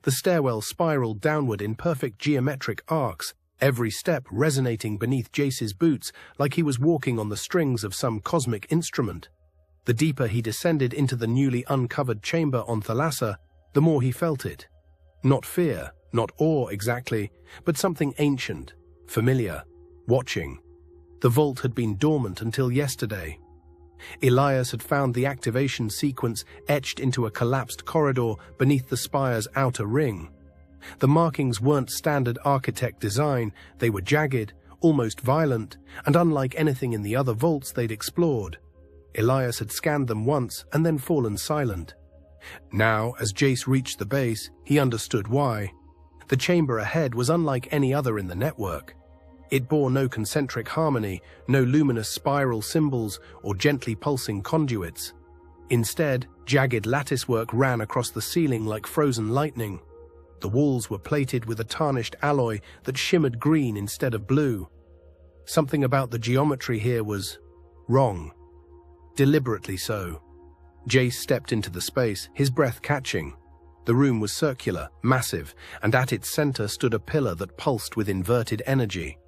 The stairwell spiraled downward in perfect geometric arcs, every step resonating beneath Jace's boots like he was walking on the strings of some cosmic instrument. The deeper he descended into the newly uncovered chamber on Thalassa, the more he felt it. Not fear, not awe exactly, but something ancient, familiar, watching. The vault had been dormant until yesterday. Elias had found the activation sequence etched into a collapsed corridor beneath the spire's outer ring. The markings weren't standard architect design, they were jagged, almost violent, and unlike anything in the other vaults they'd explored. Elias had scanned them once and then fallen silent. Now, as Jace reached the base, he understood why. The chamber ahead was unlike any other in the network. It bore no concentric harmony, no luminous spiral symbols or gently pulsing conduits. Instead, jagged latticework ran across the ceiling like frozen lightning. The walls were plated with a tarnished alloy that shimmered green instead of blue. Something about the geometry here was wrong. Deliberately so. Jace stepped into the space, his breath catching. The room was circular, massive, and at its center stood a pillar that pulsed with inverted energy.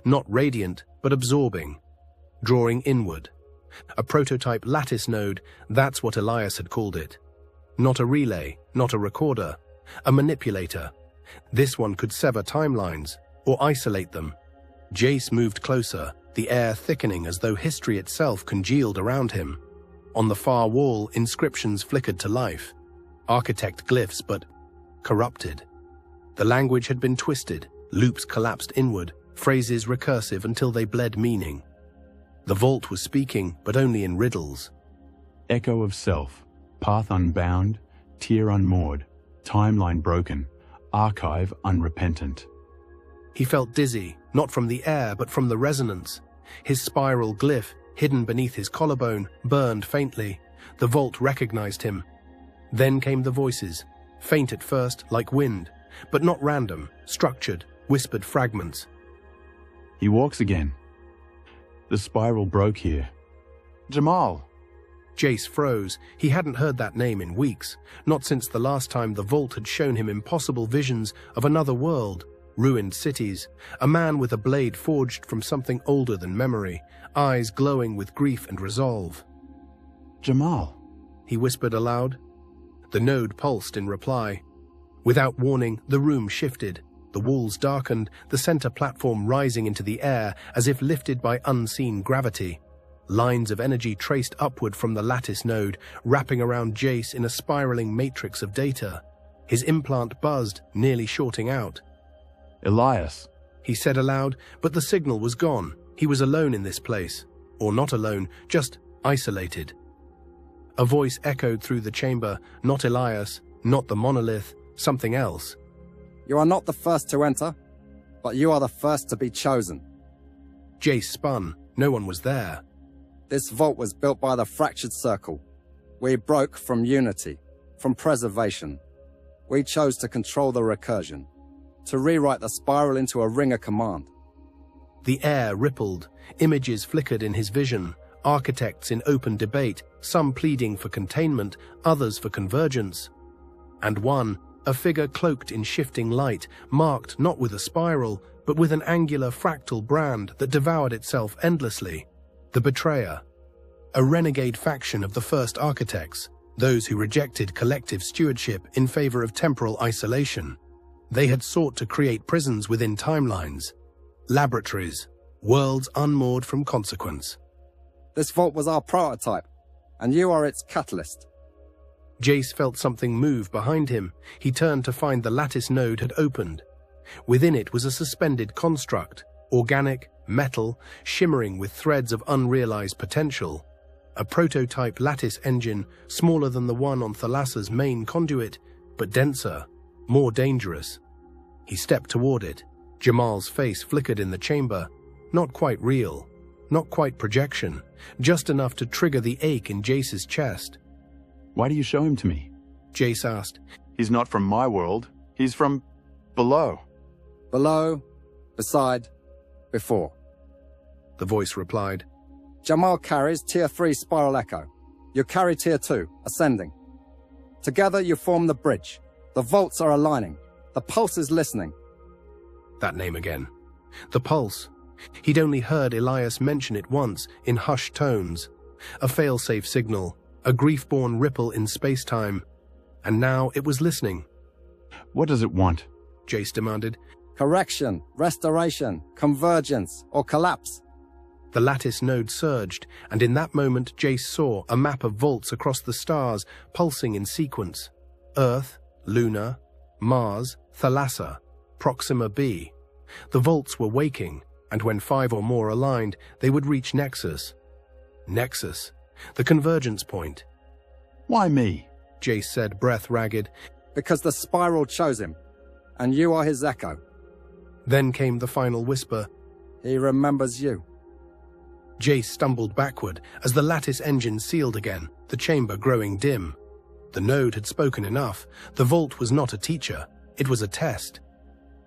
Not radiant, but absorbing, drawing inward. A prototype lattice node, that's what Elias had called it. Not a relay, not a recorder, a manipulator. This one could sever timelines, or isolate them. Jace moved closer, the air thickening as though history itself congealed around him. On the far wall, inscriptions flickered to life. Architect glyphs, but corrupted. The language had been twisted, loops collapsed inward, phrases recursive until they bled meaning. The vault was speaking, but only in riddles. Echo of self, path unbound, tier unmoored, timeline broken, archive unrepentant. He felt dizzy, not from the air, but from the resonance. His spiral glyph, hidden beneath his collarbone, burned faintly. The vault recognized him. Then came the voices, faint at first, like wind, but not random, structured, whispered fragments. He walks again. The spiral broke here. Jamal! Jace froze. He hadn't heard that name in weeks, not since the last time the vault had shown him impossible visions of another world, ruined cities, a man with a blade forged from something older than memory, eyes glowing with grief and resolve. Jamal, he whispered aloud. The node pulsed in reply. Without warning, the room shifted. The walls darkened, the center platform rising into the air as if lifted by unseen gravity. Lines of energy traced upward from the lattice node, wrapping around Jace in a spiraling matrix of data. His implant buzzed, nearly shorting out. Elias, he said aloud, but the signal was gone. He was alone in this place. Or not alone, just isolated. A voice echoed through the chamber, not Elias, not the monolith, something else. You are not the first to enter, but you are the first to be chosen. Jace spun. No one was there. This vault was built by the fractured circle. We broke from unity, from preservation. We chose to control the recursion, to rewrite the spiral into a ring of command. The air rippled. Images flickered in his vision. Architects in open debate, some pleading for containment, others for convergence. And one, a figure cloaked in shifting light, marked not with a spiral, but with an angular fractal brand that devoured itself endlessly. The Betrayer. A renegade faction of the first architects, those who rejected collective stewardship in favor of temporal isolation. They had sought to create prisons within timelines, laboratories, worlds unmoored from consequence. This vault was our prototype, and you are its catalyst. Jace felt something move behind him. He turned to find the lattice node had opened. Within it was a suspended construct, organic, metal, shimmering with threads of unrealized potential. A prototype lattice engine, smaller than the one on Thalassa's main conduit, but denser, more dangerous. He stepped toward it. Jamal's face flickered in the chamber. Not quite real, not quite projection, just enough to trigger the ache in Jace's chest. Why do you show him to me? Jace asked. He's not from my world. He's from below. Below, beside, before. The voice replied. Jamal carries Tier 3 Spiral Echo. You carry Tier 2, Ascending. Together you form the bridge, The vaults are aligning. The pulse is listening. That name again. The pulse. He'd only heard Elias mention it once, in hushed tones. A fail-safe signal, a grief-born ripple in space-time. And now it was listening. What does it want? Jace demanded. Correction, restoration, convergence, or collapse. The lattice node surged, and in that moment Jace saw a map of vaults across the stars, pulsing in sequence. Earth, Lunar, Mars, Thalassa, Proxima b. The vaults were waking, and when 5 or more aligned, they would reach Nexus. Nexus, the convergence point. Why me? Jace said, breath ragged. Because the spiral chose him, and you are his echo. Then came the final whisper. He remembers you. Jace stumbled backward as the lattice engine sealed again, the chamber growing dim. The node had spoken enough. The vault was not a teacher. It was a test.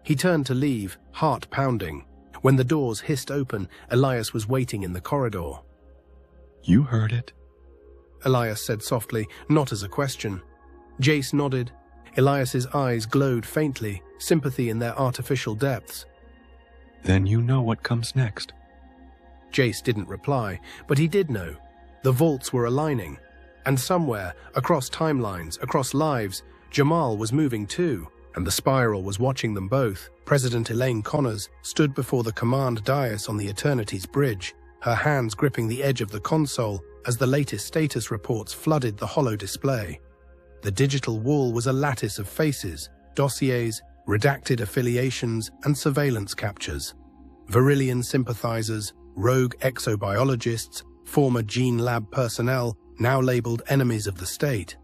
He turned to leave, heart pounding. When the doors hissed open, Elias was waiting in the corridor. You heard it? Elias said softly, not as a question. Jace nodded. Elias's eyes glowed faintly, sympathy in their artificial depths. Then you know what comes next. Jace didn't reply, but he did know. The vaults were aligning. And somewhere, across timelines, across lives, Jamal was moving too, and the spiral was watching them both. President Elaine Connors stood before the command dais on the Eternity's bridge, her hands gripping the edge of the console as the latest status reports flooded the hollow display. The digital wall was a lattice of faces, dossiers, redacted affiliations, and surveillance captures. Virellian sympathizers, rogue exobiologists, former gene lab personnel, now labeled enemies of the state.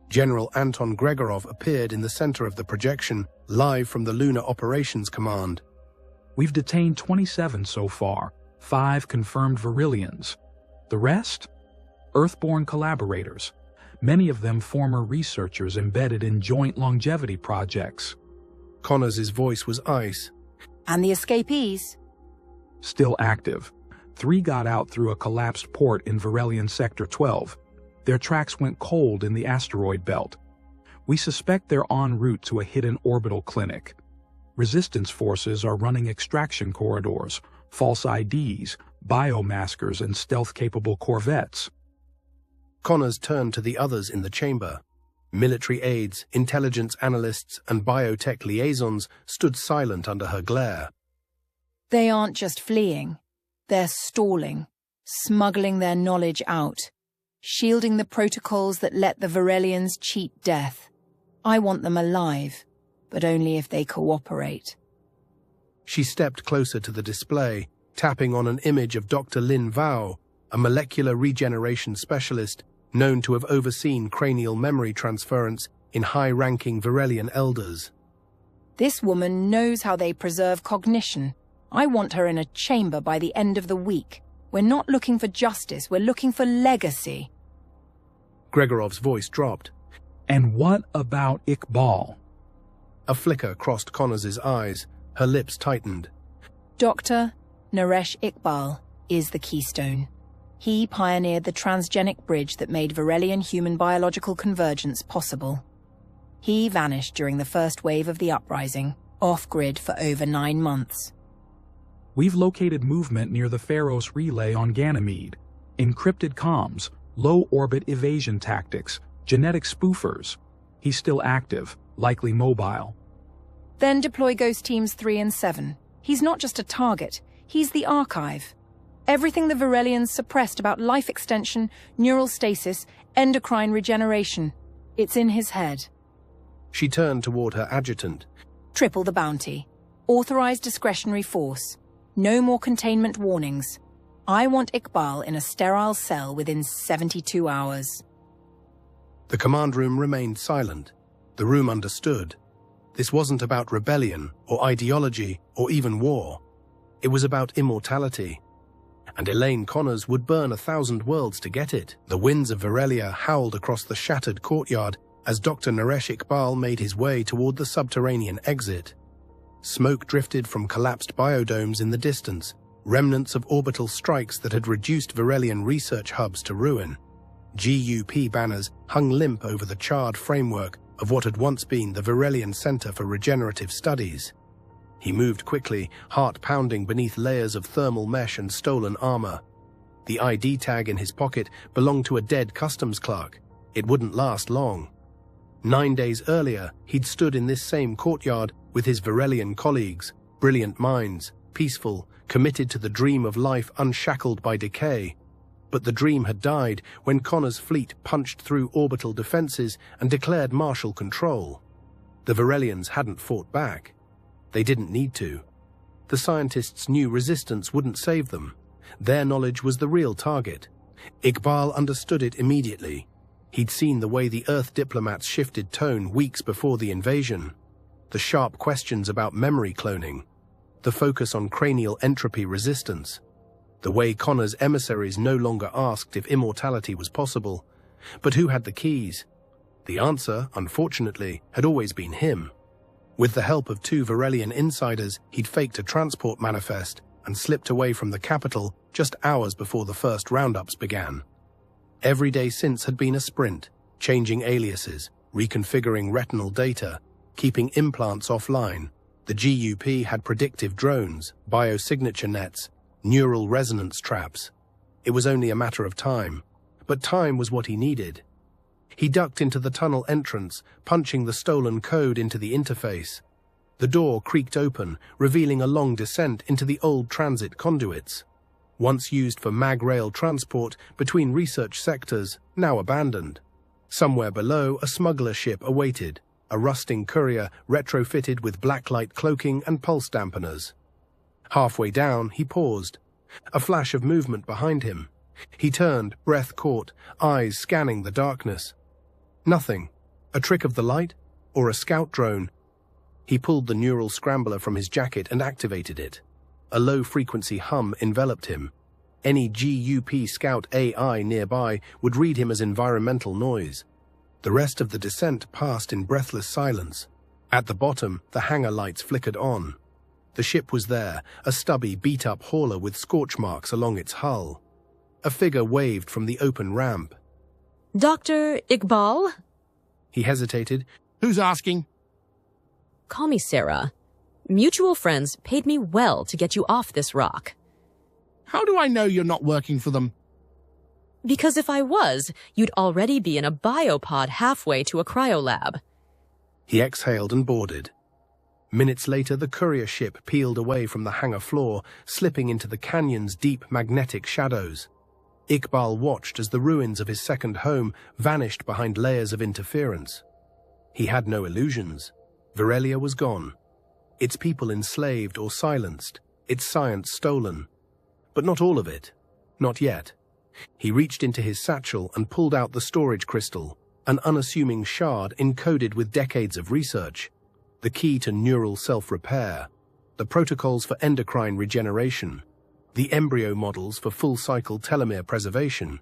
General Anton Gregorov appeared in the center of the projection, live from the Lunar Operations Command. We've detained 27 so far, 5 confirmed Virellians. The rest? Earthborn collaborators, many of them former researchers embedded in joint longevity projects. Connors' voice was ice. And the escapees? Still active. 3 got out through a collapsed port in Virellian Sector 12. Their tracks went cold in the asteroid belt. We suspect they're en route to a hidden orbital clinic. Resistance forces are running extraction corridors, false IDs, biomaskers, and stealth-capable corvettes. Connors turned to the others in the chamber. Military aides, intelligence analysts, and biotech liaisons stood silent under her glare. They aren't just fleeing. They're stalling, smuggling their knowledge out, shielding the protocols that let the Virellians cheat death. I want them alive, but only if they cooperate. She stepped closer to the display, tapping on an image of Dr. Lin Vao, a molecular regeneration specialist known to have overseen cranial memory transference in high-ranking Virellian elders. This woman knows how they preserve cognition. I want her in a chamber by the end of the week. We're not looking for justice, we're looking for legacy. Gregorov's voice dropped. And what about Iqbal? A flicker crossed Connors' eyes. Her lips tightened. Dr. Naresh Iqbal is the keystone. He pioneered the transgenic bridge that made Virellian human biological convergence possible. He vanished during the first wave of the uprising, off-grid for over 9 months. We've located movement near the Pharos relay on Ganymede, encrypted comms, low-orbit evasion tactics, genetic spoofers. He's still active, likely mobile. Then deploy Ghost Teams 3 and 7. He's not just a target, he's the archive. Everything the Virellians suppressed about life extension, neural stasis, endocrine regeneration. It's in his head. She turned toward her adjutant. Triple the bounty. Authorized discretionary force. No more containment warnings. I want Iqbal in a sterile cell within 72 hours. The command room remained silent. The room understood. This wasn't about rebellion, or ideology, or even war. It was about immortality. And Elaine Connors would burn 1,000 worlds to get it. The winds of Virellia howled across the shattered courtyard as Dr. Naresh Iqbal made his way toward the subterranean exit. Smoke drifted from collapsed biodomes in the distance, remnants of orbital strikes that had reduced Virellian research hubs to ruin. G.U.P. banners hung limp over the charred framework of what had once been the Virellian Center for Regenerative Studies. He moved quickly, heart pounding beneath layers of thermal mesh and stolen armor. The ID tag in his pocket belonged to a dead customs clerk. It wouldn't last long. 9 days earlier, he'd stood in this same courtyard with his Virellian colleagues, brilliant minds, peaceful, committed to the dream of life unshackled by decay. But the dream had died when Connor's fleet punched through orbital defenses and declared martial control. The Virellians hadn't fought back. They didn't need to. The scientists knew resistance wouldn't save them. Their knowledge was the real target. Iqbal understood it immediately. He'd seen the way the Earth diplomats shifted tone weeks before the invasion. The sharp questions about memory cloning. The focus on cranial entropy resistance. The way Connor's emissaries no longer asked if immortality was possible. But who had the keys? The answer, unfortunately, had always been him. With the help of 2 Virellian insiders, he'd faked a transport manifest and slipped away from the capital just hours before the first roundups began. Every day since had been a sprint, changing aliases, reconfiguring retinal data, keeping implants offline. The G.U.P had predictive drones, biosignature nets, neural resonance traps. It was only a matter of time, but time was what he needed. He ducked into the tunnel entrance, punching the stolen code into the interface. The door creaked open, revealing a long descent into the old transit conduits. Once used for mag-rail transport between research sectors, now abandoned. Somewhere below, a smuggler ship awaited, a rusting courier retrofitted with blacklight cloaking and pulse dampeners. Halfway down, he paused. A flash of movement behind him. He turned, breath caught, eyes scanning the darkness. Nothing. A trick of the light? Or a scout drone? He pulled the neural scrambler from his jacket and activated it. A low-frequency hum enveloped him. Any G.U.P scout AI nearby would read him as environmental noise. The rest of the descent passed in breathless silence. At the bottom, the hangar lights flickered on. The ship was there, a stubby, beat-up hauler with scorch marks along its hull. A figure waved from the open ramp. Dr. Iqbal? He hesitated. Who's asking? Call me Sarah. Mutual friends paid me well to get you off this rock. How do I know you're not working for them? Because if I was, you'd already be in a biopod halfway to a cryolab. He exhaled and boarded. Minutes later, the courier ship peeled away from the hangar floor, slipping into the canyon's deep magnetic shadows. Iqbal watched as the ruins of his second home vanished behind layers of interference. He had no illusions. Virellia was gone. Its people enslaved or silenced, its science stolen. But not all of it. Not yet. He reached into his satchel and pulled out the storage crystal, an unassuming shard encoded with decades of research. The key to neural self-repair, the protocols for endocrine regeneration, the embryo models for full-cycle telomere preservation.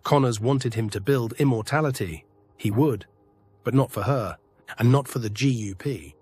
Connors wanted him to build immortality. He would, but not for her, and not for the G.U.P.